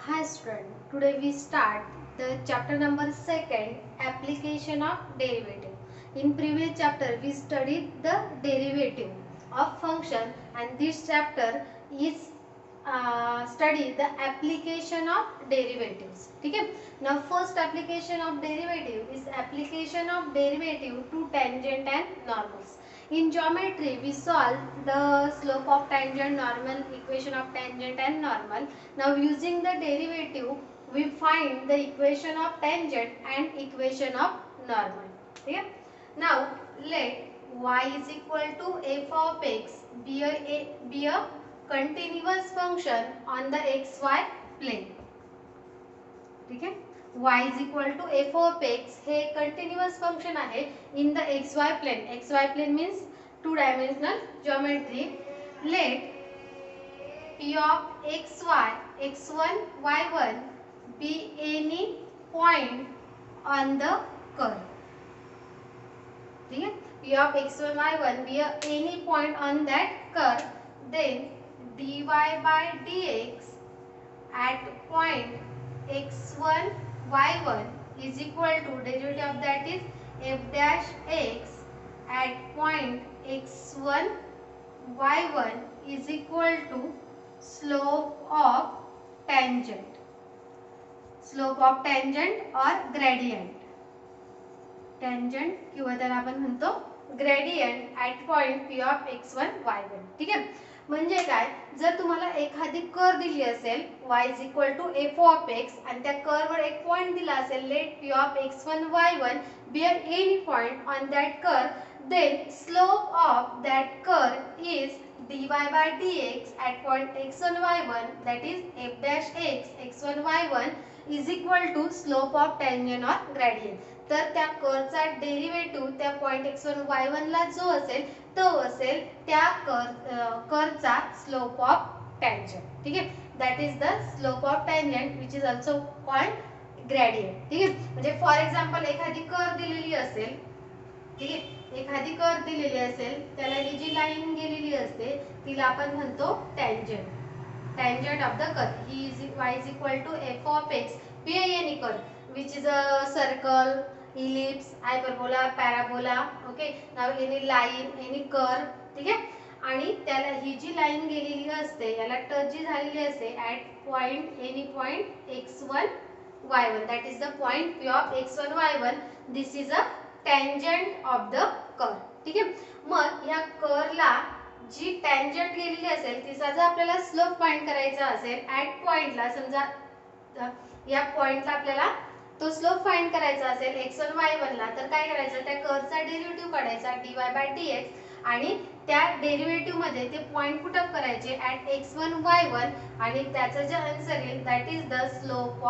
Hi student, today we start the chapter number 2, application of derivative. In previous chapter we studied the derivative of function, and this chapter is study the application of derivatives. Okay? Now first application of derivative is application of derivative to tangent and normals. In geometry we solve the slope of tangent, normal, equation of tangent and normal. Now using the derivative we find the equation of tangent and equation of normal. Okay? Now let y is equal to f of x be a continuous function on the xy plane. ठीक आहे, y is equal to f of x हे continuous function आहे in the xy plane. xy plane means two dimensional geometry. Let p of xy x1 y1 be any point on the curve. ठीक है, p of x1 y1 be any point on that curve, then dy by dx at point x1 y1 is equal to derivative of that is f dash x at point x1 y1 is equal to slope of tangent or gradient. tangent किंवा त्याला आपण म्हणतो gradient at point p of x1 y1. ठीक आहे, म्हणजे काय, जर तुम्हाला एखादी कर्व दिली असेल y is equal to f of x आणि त्या कर्व वर एक पॉइंट दिला असेल let p of x1 y1 be at any point on that curve, then slope of that curve is dy by dx at point x1 y1 that is f dash x x1 y1 is equal to slope of tangent or gradient. तर त्या कर्वचा derivative त्या point x1 y1 ला जो असेल तो असेल त्या कर्वचा slope of tangent. ठीक आहे, that is the slope of tangent which is also called gradient. ठीक आहे, म्हणजे फॉर एक्झाम्पल एखादी कर्व दिलेली असेल, ठीक आहे, एखादी कर्व दिलेली असेल त्याला ही जी लाईन गेलेली असते तिला आपण म्हणतो tangent. tangent of the curve. He is y is equal to f of x be any curve which is a circle, ellipse, hyperbola, parabola. Okay, now any line, any curve. ठीक आहे, आणि त्याला ही जी line गेलेली असते याला touch जी झालेली असते at point any point x1 y1 that is the point p of x1 y1. this is a tangent of the curve. ठीक आहे, मग या कर्वला जी टँजंट गेलेली असेल तिचा जर आपल्याला स्लोप फाइंड करायचा असेल ॲट पॉइंटला, समजा या पॉइंटला आपल्याला तो स्लोप फाइंड करायचा असेल x1 y1 ला, तर काय करायचं, त्या कर्वचा डेरिव्हेटिव्ह काढायचा dy by dx आणि त्या डेरिव्हेटिव्ह मध्ये ते पॉइंट पुट अप करायचे ॲट x1 y1 आणि त्याचा जे आन्सर येईल that is the slope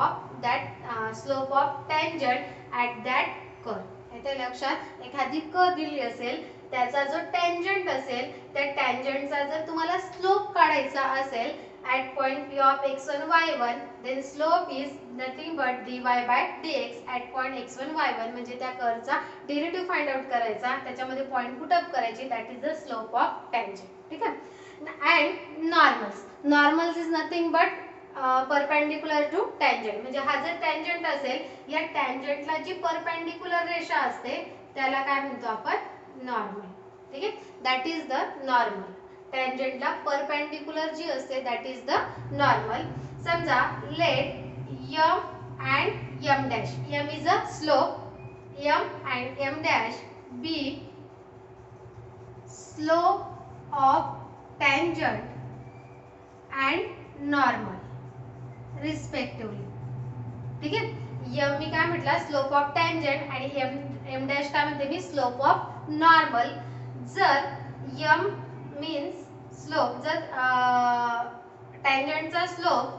of tangent at that curve. येते लक्षात, एखादी कर्व दिली असेल त्याचा जो टँजंट असेल त्या टँजंटचा जर तुम्हाला स्लोप काढायचा असेल at point p of x1 y1 then slope is nothing but dy by dx at point x1 y1. म्हणजे त्या कर्वचा डेरिव्हेटिव्ह फाइंड आउट करायचा, त्याच्यामध्ये पॉइंट पुट अप करायचे, that is the slope of tangent. ठीक आहे, and normals is nothing but perpendicular to tangent. म्हणजे हा जर टँजंट असेल या टँजंटला जी परपेंडिक्युलर रेषा असते त्याला काय म्हणतो आपण, नॉर्मल. ठीक आहे, दॅट इज द नॉर्मल. टँजंटला परपेंडिक्युलर जी असते दॅट इज द नॉर्मल. समजा let m and m dash, m is a slope, m and m dash be slope of tangent and normal respectively. ठीक आहे, m मी काय म्हटलं, स्लोप ऑफ टँजंट आणि m dash काय म्हणते मी, स्लोप ऑफ नॉर्मल. जर m मीन्स स्लोप, जर टँजंटचा slope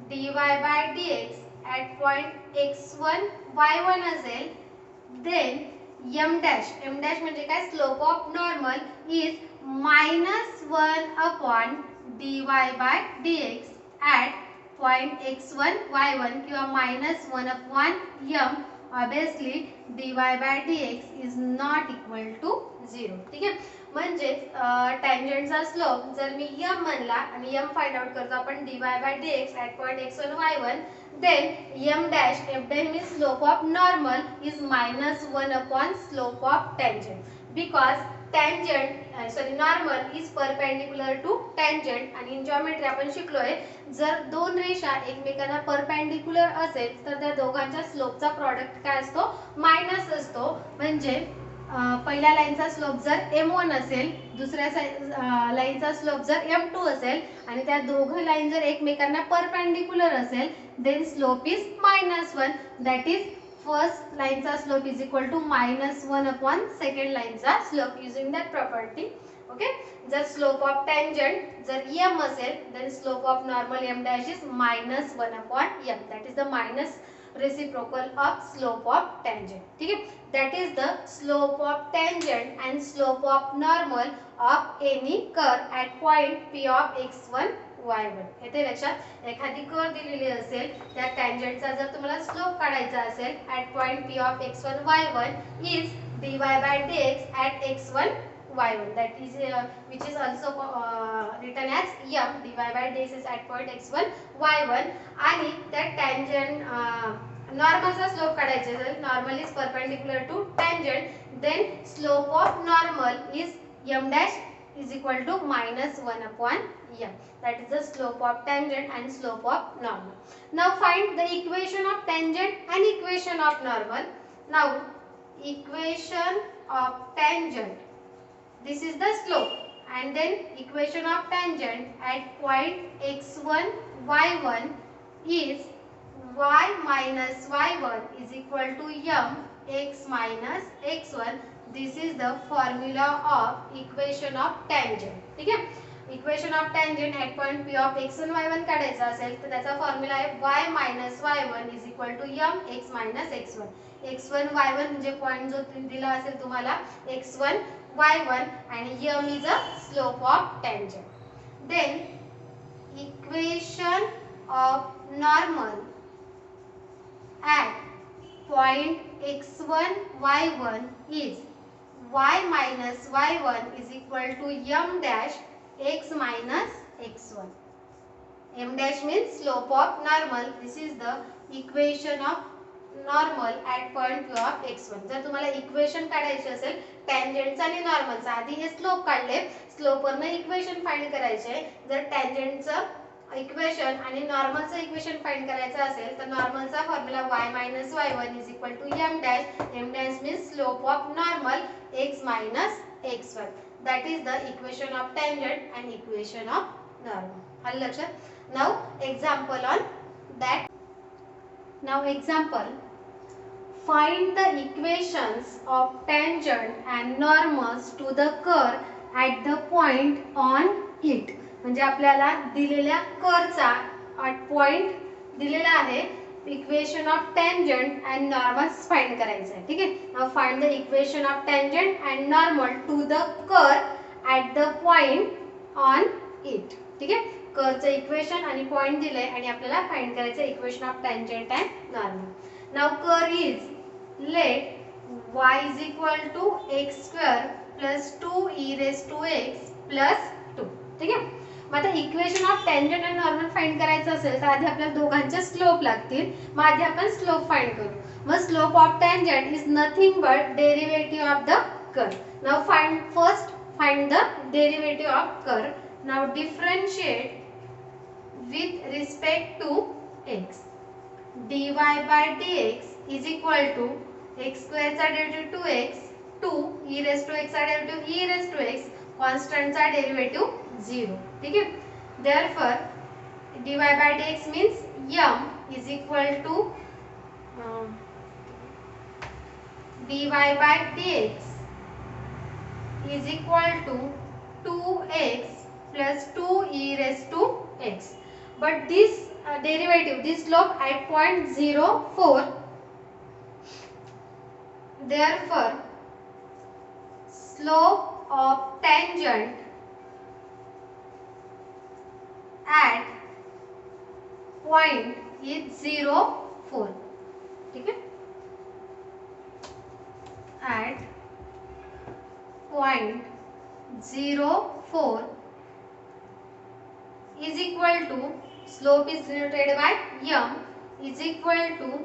dy by dx at point x1 y1 असेल, देन m dash म्हणजे काय, slope of normal is -1 upon dy by dx at point x1 y1 किंवा -1 upon m. Obviously dy by dx is not equal to 0. ठीक आहे, म्हणजे टँजंटचा slope जर मी m म्हणला आणि m फाइंड आउट करतो आपण dy by dx at point x1 y1, then m dash f dash means slope of normal is -1 upon slope of tangent, because normal is perpendicular to tangent. आणि in geometry आपण शिकलोय जर दोन रेषा एकमेकांना perpendicular असेल तर त्या दोघांच्या स्लोपचा प्रॉडक्ट काय असतो, मायनस असतो. म्हणजे पहिल्या लाईनचा स्लोप जर m1 असेल, दुसऱ्या लाईनचा स्लोप जर m2 असेल आणि त्या दोघं लाईन जर एकमेकांना परपेंडिक्युलर असेल, then slope is -1. That is first लाईनचा slope is equal to -1 upon second लाईनचा slope using that property. Okay. जर स्लोप ऑफ टँजंट जर m असेल, then slope of normal m dash is -1 upon m. That is the minus reciprocal of slope of tangent. ठीक है. That is the slope of tangent and slope of normal of any curve at point P of x1 y1. येथे लक्षात एखादी curve दिलेली असेल, त्या टँजंटचा जर तुम्हाला स्लोप काढायचा असेल at point P of x1 y1 is dy by dx at x1 y1, that is which is also written as m. dy by dx is at point x1 y1. आणि त्या tangent नॉर्मलचा slope काढायचा असेल, normal is perpendicular to tangent, then slope of normal is m dash is equal to -1 upon m. That is the slope of tangent and slope of normal. Now find the equation of tangent and equation of normal. Now equation of tangent, this is the slope, and then equation of tangent at point x1 y1 is y minus y1 is equal to m x minus x1. This is the formula of equation of tangent. ठीक है. Equation of tangent at point P of x1 y1 काढायचा असेल तर त्याचा formula आहे y minus y1 is equal to m x minus x1. x1 y1 म्हणजे point जो दिला असेल तुम्हाला x1 y1 आणि m is a slope of tangent. Then equation of normal at point x1 y1 is y minus y1 is equal to m dash x minus x1. m dash means slope of normal. This is the equation of normal at point P of x1. जर तुम्हाला equation काढायचे असेल टँजंटचा आणि नॉर्मलचा, आधी हे slope काढले, स्लोपवरनं equation find करायचे. जर टँजंटचं equation आणि नॉर्मलचं इक्वेशन फाइंड करायचं असेल तर नॉर्मलचा formula y minus y1 is equal to m dash. m dash means slope of normal x minus x1. That is the equation of tangent and equation of normal. आलं लक्षात. Now example on that. Now example, find the equations of tangent and normals to the curve at the point on it. म्हणजे आपल्याला दिलेल्या कर्वचा point दिलेला आहे, equation of tangent and normals find करायचं आहे. ठीक आहे. Now find the equation of tangent and normal to the curve at the point on it. ठीक आहे. कर्वचं इक्वेशन आणि पॉइंट दिलंय आणि आपल्याला फाइंड करायचं equation of tangent and normal. Now curve is let y is equal to x square plus 2 e raised to x plus 2. ठीक आहे. मग आता equation of tangent and normal find करायचं असेल तर आधी आपल्याला दोघांचे स्लोप लागतील. मग आधी आपण स्लोप फाइंड करू. मग slope of tangent is nothing but derivative of the curve. Now find the derivative of curve. Now differentiate with respect to x. dy by dx is equal to x square चा derivative 2x, 2 e raised to x चा derivative e raised to x, constant चा derivative 0. ठीक है. Therefore dy by dx means m is equal to dy by dx is equal to 2x plus 2 e raised to x. But this derivative, this slope at point 0, 4. Therefore slope of tangent at point is 0, 4. ठीक है. At point 0, 4 is equal to, slope is denoted by m, is equal to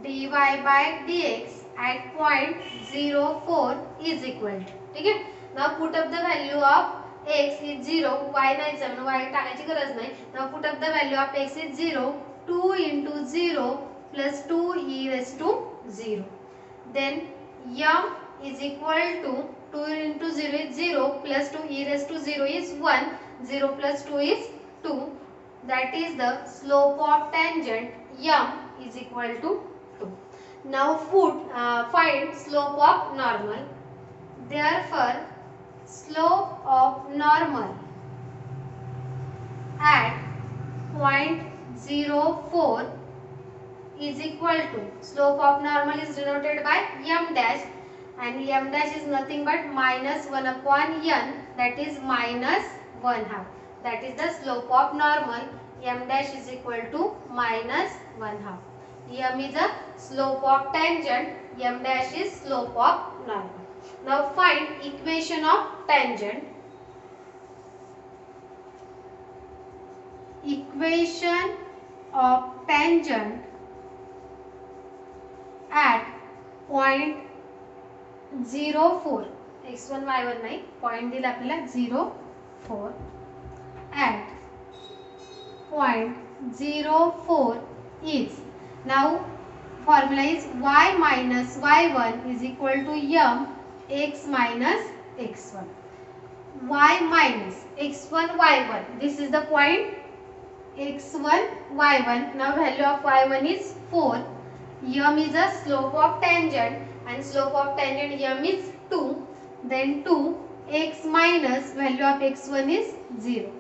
dy by dx at point 0, 4 is equal to. ठीक है. Now put up the value of x is 0, y नाही म्हणून y टाकायची गरज नाही. Now put up the value of x is 0, 2 into 0 plus 2 e raised to 0. Then m is equal to 2 into 0 is 0 plus 2 e raised to 0 is 1. 0 plus 2 is 2. That is the slope of tangent m is equal to 2. Now find slope of normal. Therefore, slope of normal at point 0,4 is equal to, slope of normal is denoted by m dash, and m dash is nothing but minus 1 upon n, that is minus 1/2. That is the slope of normal. M dash is equal to minus 1/2. M is the slope of tangent. M dash is slope of normal. Now find equation of tangent. Equation of tangent at point 0,4. x1 y1 नाही, point दिला आपल्याला 0,4 at point 0,4 is, now formula is y minus y1 is equal to m x minus x1. Y minus x1 y1, this is the point x1 y1. Now value of y1 is 4. M is a slope of tangent, and slope of tangent m is 2. Then 2 x minus value of x1 is 0.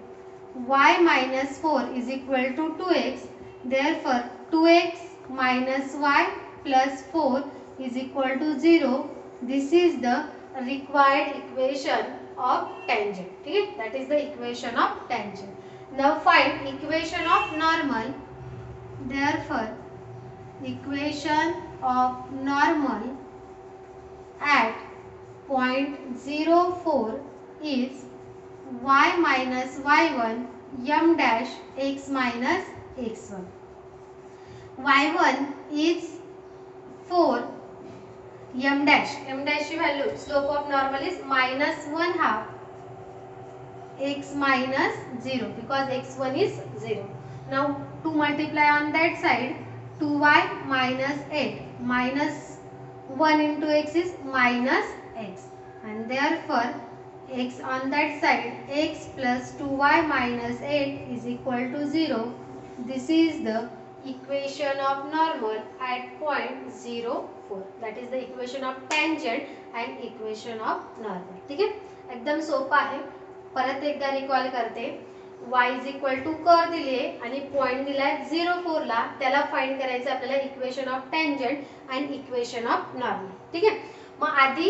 Y minus 4 is equal to 2x. Therefore 2x minus y plus 4 is equal to 0. This is the required equation of tangent. Okay? That is the equation of tangent. Now find equation of normal. Therefore equation of normal at point 0,4 is y minus y1 m dash x minus x1. y1 is 4, m dash ची value, slope of normal is minus 1/2 x minus 0, because x1 is 0. Now to multiply on that side, 2y minus 8, minus 1 into x is minus x, and therefore x on that side, x plus 2y minus 8 is equal to 0. This is the equation of normal at point 0,4. That is the equation of tangent and equation of normal. ठीक है, एकदम सोपा आहे. परत एकदा recall करते. y is equal to curve दिली आहे आणि पॉइंट दिलाय 0,4 ला, त्याला फाइंड करायचं आपल्याला इक्वेशन ऑफ टँजंट आणि इक्वेशन ऑफ नॉर्मल. ठीक आहे, मग आधी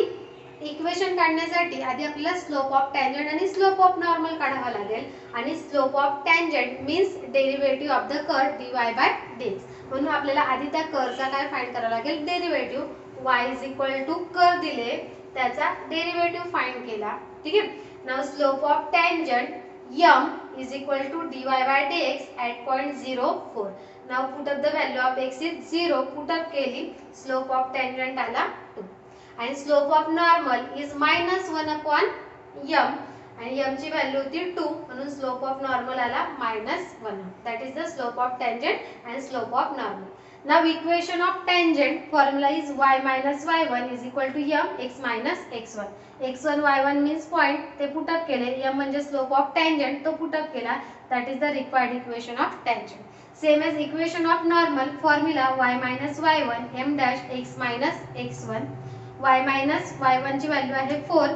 इक्वेशन काढण्यासाठी आधी आपल्याला स्लोप ऑफ टँजंट आणि स्लोप ऑफ नॉर्मल काढावा लागेल, आणि slope of tangent means derivative of the curve dy by dx. म्हणून आपल्याला आधी त्या कर्वचा काय फाइंड करावा लागेल, derivative. y is equal to curve दिले, त्याचा डेरिव्हेटिव्ह फाइंड केला. ठीक आहे. Now slope of tangent m is equal to dy by dx at point 0,4. Now put up the value of x is 0. Put up केली, slope of tangent आला 2, and slope of normal is minus 1 upon m, and m ची value होती 2, म्हणून slope of normal आला minus 1. That is the slope of tangent and slope of normal. Now equation of tangent formula is y minus y1 is equal to m x minus x1. x1 y1 means point, ते put up केले. m म्हणजे slope of tangent, तो put up केला. That is the required equation of tangent. Same as equation of normal formula y minus y1 m dash x minus x1. y minus y1 ची value आहे 4.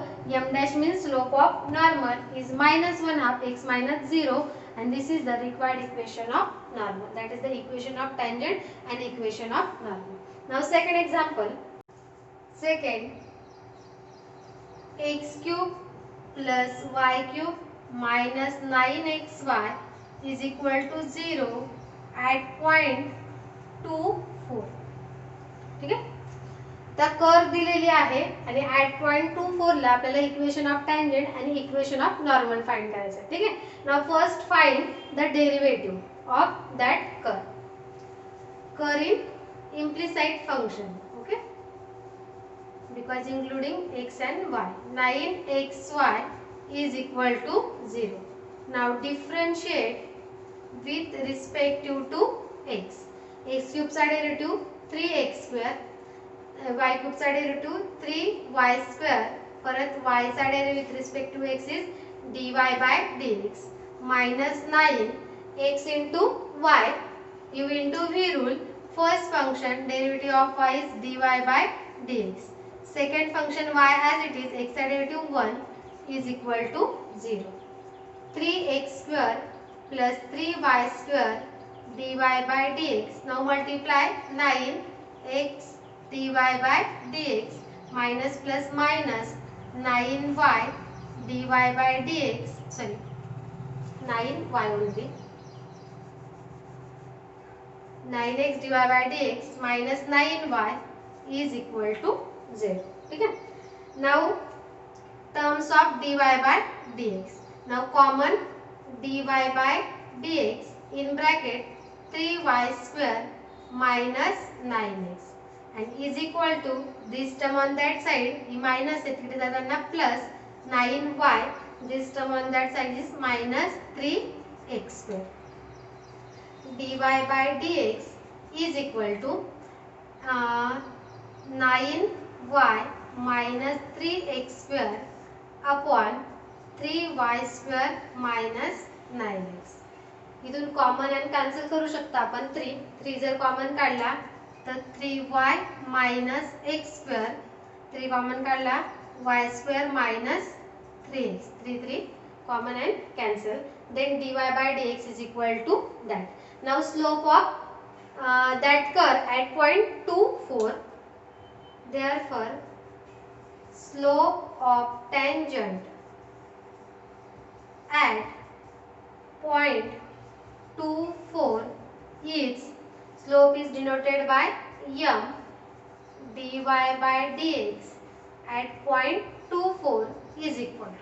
m dash means slope of normal is minus 1/2 x minus 0, and this is the required equation of normal. That is the equation of tangent and equation of normal. Now second example. Second, x cube plus y cube minus 9xy is equal to 0 at point 2, 4. ठीक है. आता curve दिलेली आहे आणि at point 2 4 ला आपल्याला equation of tangent आणि equation of normal find करायचं आहे. ठीक आहे. Now first find the derivative of that curve. Curve in implicit function. Okay, because including x and y. 9xy is equal to 0. Now differentiate with respect to x. x cube चा derivative 3x square, y cube चा derivative 3y square, परत y चा derivative with respect to x is dy by dx minus 9x into y. u into v rule. First function derivative of y is dy by dx. Second function y as it is, x derivative 1 is equal to 0. 3x square plus 3y square dy by dx. Now multiply 9x dy by dx minus plus minus 9y dy by dx. Sorry, 9y only. 9x dy by dx minus 9y is equal to 0. ठीक है. Now terms of dy by dx. Now common dy by dx in bracket 3y square minus 9x and is equal to this term on that side, he minus आहे तिकडे जाताना plus 9y, this term on that side is minus 3x square. dy by dx is equal to 9y minus 3x square upon 3y square minus 9x. इथून common आणि cancel करू शकता आपण. 3 जर common काढला तर 3y minus x square, 3 common काढला y square minus 3x, 3 common and cancel. Then dy by dx is equal to that. Now slope of that curve at point 2 4. Therefore slope of tangent at point 2 4 is, slope is denoted by m, dy by dx at point 2 4 is equal.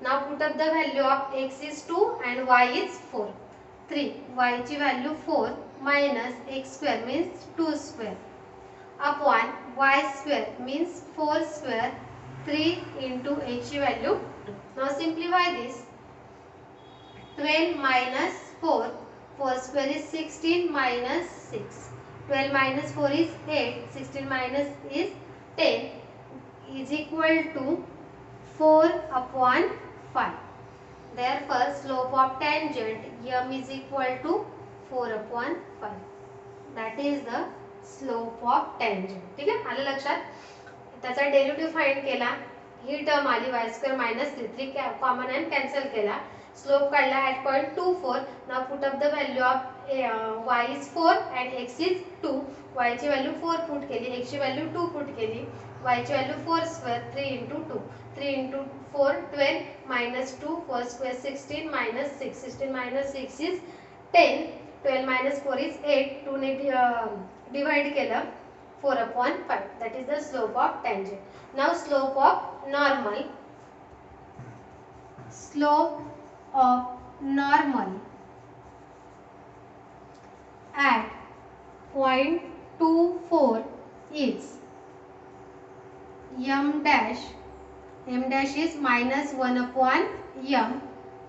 Now put up the value of x is 2 and y is 4. 3, y ची value 4 minus x square means 2 square upon y square means 4 square, 3 into h ची value 2. Now simplify this. 12 minus 4, 4 square is 16 minus 6. 12 minus 4 is 8, 16 minus is 10 is equal to 4 upon 5. Therefore slope of tangent m is equal to 4 upon 5. That is the slope of tangent. ठीक आहे, आलं लक्षात. त्याचा derivative find केला, ही term आली y square minus 3 common and cancel केला, slope काढला at point 2 4. Now put up the value of y is 4 and x is 2. y ची व्हॅल्यू 4 पुट केली, x ची व्हॅल्यू 2 पुट केली, y ची value 4 square 3 into 2, 3 into 4 12 minus 2, 4 square 16 minus 6, 16 minus 6 is 10, 12 minus 4 is 8, 2 ने divide केलं 4 upon 5. That is the slope of tangent. Now slope of normal. Slope of normal at point 2 4 is m dash is minus 1 upon m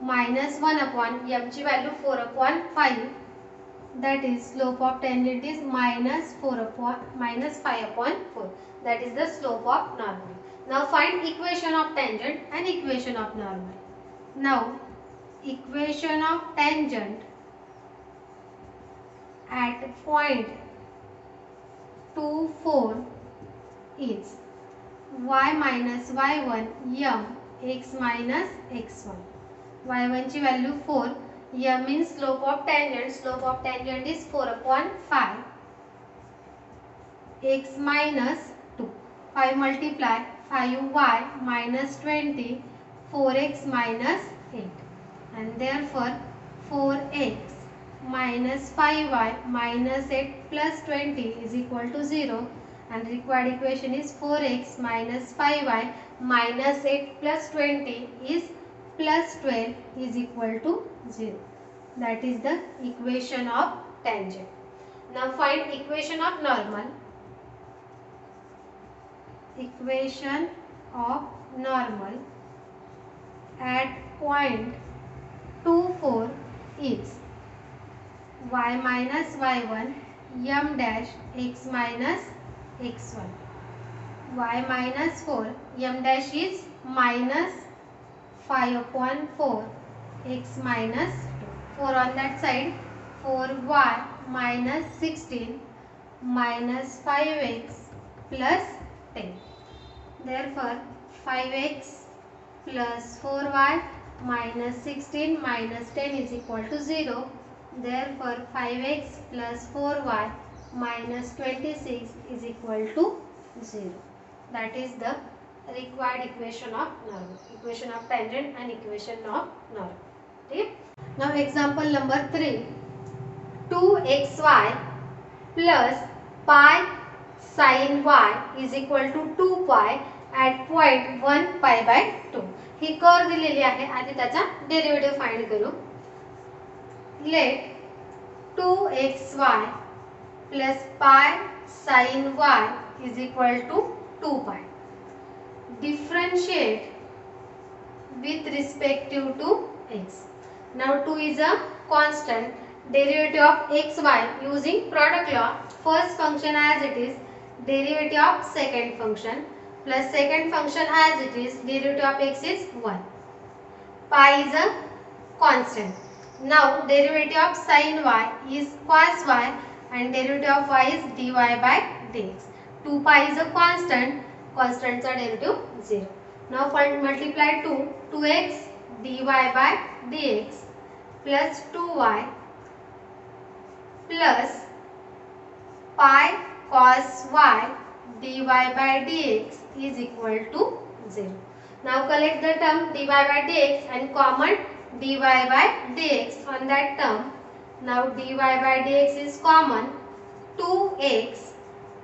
minus 1 upon m ची value 4 upon 5. That is slope of tangent is minus 5 upon 4. That is the slope of normal. Now find equation of tangent and equation of normal. Now equation of tangent at point 2 4 is y minus y1 m x minus x1. y1 ची value 4, m means slope of tangent. Slope of tangent is 4 upon 5. x minus 2. 5 multiply 5y minus 20, 4x minus 8. And therefore 4x minus 5y minus 8 plus 20 is equal to 0. and required equation is 4x minus 5y minus 8 plus 20 is plus 12 is equal to 0. That is the equation of tangent. Now find equation of normal. Equation of normal at point 2, 4 is y minus y1 m dash x minus x1. Y minus 4 m dash is minus 5 upon 4 x minus 2. 4 on that side, 4y minus 16 minus 5x plus 10. Therefore 5x plus 4y minus 16 minus 10 is equal to 0. Therefore 5x plus 4y minus 26 is equal to 0. That is the required equation of normal, equation of tangent and equation of normal. Okay? Now example number 3. 2xy plus pi sin y is equal to 2 pi at point 1 pi by 2. ही curve दिलेली आहे. आधी त्याचा derivative find करू. Let 2xy plus pi sin y is equal to 2 pi. Differentiate with respective to x. Now 2 is a constant. Derivative of xy using product law. First function as it is, derivative of second function plus second function as it is, derivative of x is 1. Pi is a constant. Now derivative of sin y is cos y and derivative of y is dy by dx. 2 pi is a constant. Constants are derivative 0. Now multiply 2x dy by dx plus 2y plus pi cos y dy by dx is equal to 0. Now collect the term dy by dx and common dy by dx on that term. Now dy by dx is common. 2x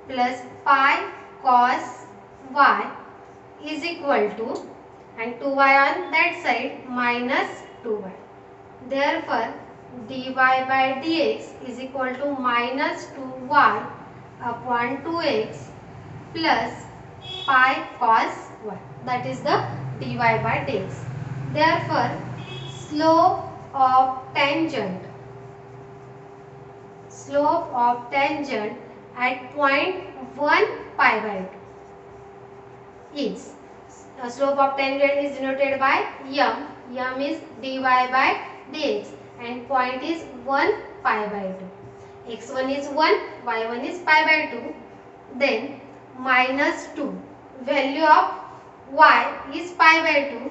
plus pi cos y is equal to, and 2y on that side, minus 2y. Therefore dy by dx is equal to minus 2y upon 2x plus pi cos y. That is the dy by dx. Therefore slope of tangent at point 1 pi by 2 is, slope of tangent is denoted by m. M is dy by dx and point is 1 pi by 2. x1 is 1, y1 is pi by 2. Then minus 2. Value of y is pi by 2.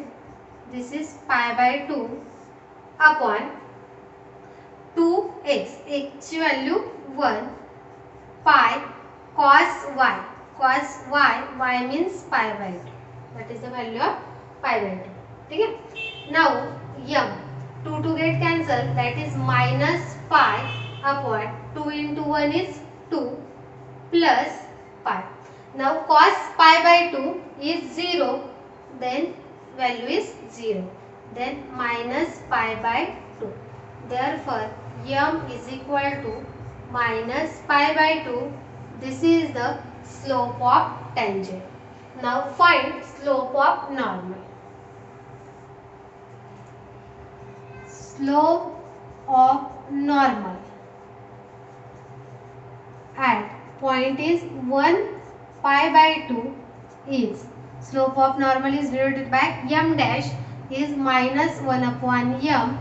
This is pi by 2 upon 2x. x value 1. Pi cos y. Cos y. Y means pi by 2. That is the value of pi by 2. Okay? Now m. 2 to get cancelled. That is minus pi upon 2 into 1 is 2 plus pi. Now cos pi by 2 is 0. Then value is 0. Then minus pi by 2. Therefore m is equal to minus pi by 2. This is the slope of tangent. Now find slope of normal. Slope of normal at point is 1 pi by 2 is, slope of normal is denoted by m dash is minus 1 upon m.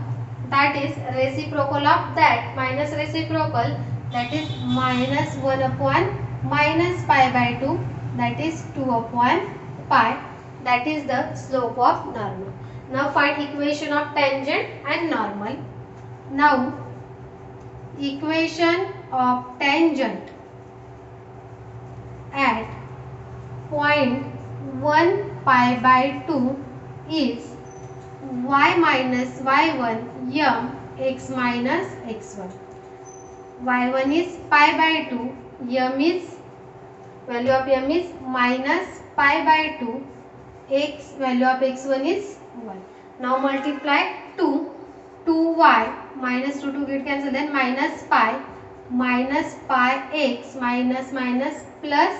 That is reciprocal of that, minus reciprocal, that is minus 1 upon minus pi by 2, that is 2 upon pi. That is the slope of normal. Now find equation of tangent and normal. Now equation of tangent at point 1 pi by 2 is y minus y1 m x minus x1. y1 is pi by 2, m is value of m is minus pi by 2, x value of x1 is 1. Now multiply 2y minus 2 get cancel, then minus pi x minus plus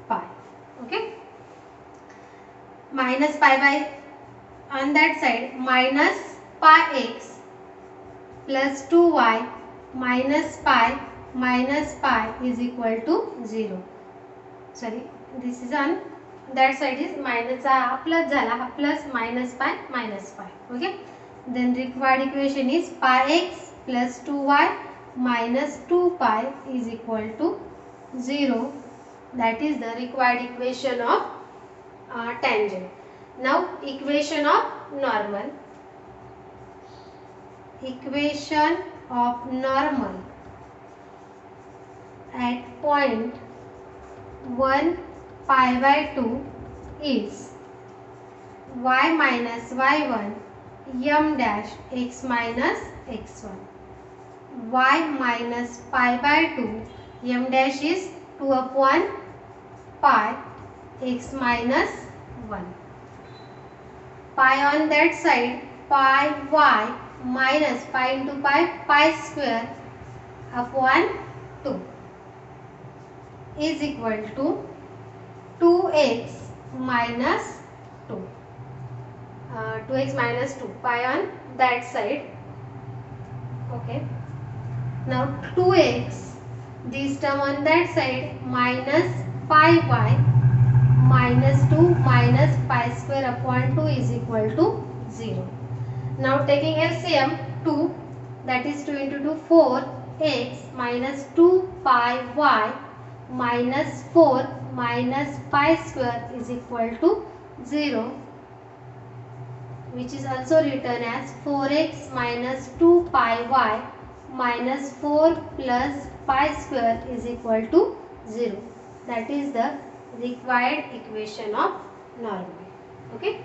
pi. Okay, minus pi by on that side minus pi x plus 2y minus pi is equal to 0. Sorry, this is on that side is minus plus झाला plus minus pi. Okay, then required equation is pi x plus 2y minus 2 pi is equal to 0. That is the required equation of tangent. Now equation of normal. Equation of normal at point 1 pi by 2 is y minus y1 m dash x minus x1. Y minus pi by 2 m dash is 2 upon pi x minus 1. Pi on that side, pi y minus pi into pi square upon 2 is equal to 2x minus 2. 2x minus 2 pi on that side. Okay, now 2x, this term on that side, minus pi y minus 2 minus pi square upon 2 is equal to 0. Now taking LCM, 2, that is 2 into 2, 4x minus 2 pi y minus 4 minus pi square is equal to 0, which is also written as 4x minus 2 pi y minus 4 plus pi square is equal to 0. That is the required equation of normal. Okay.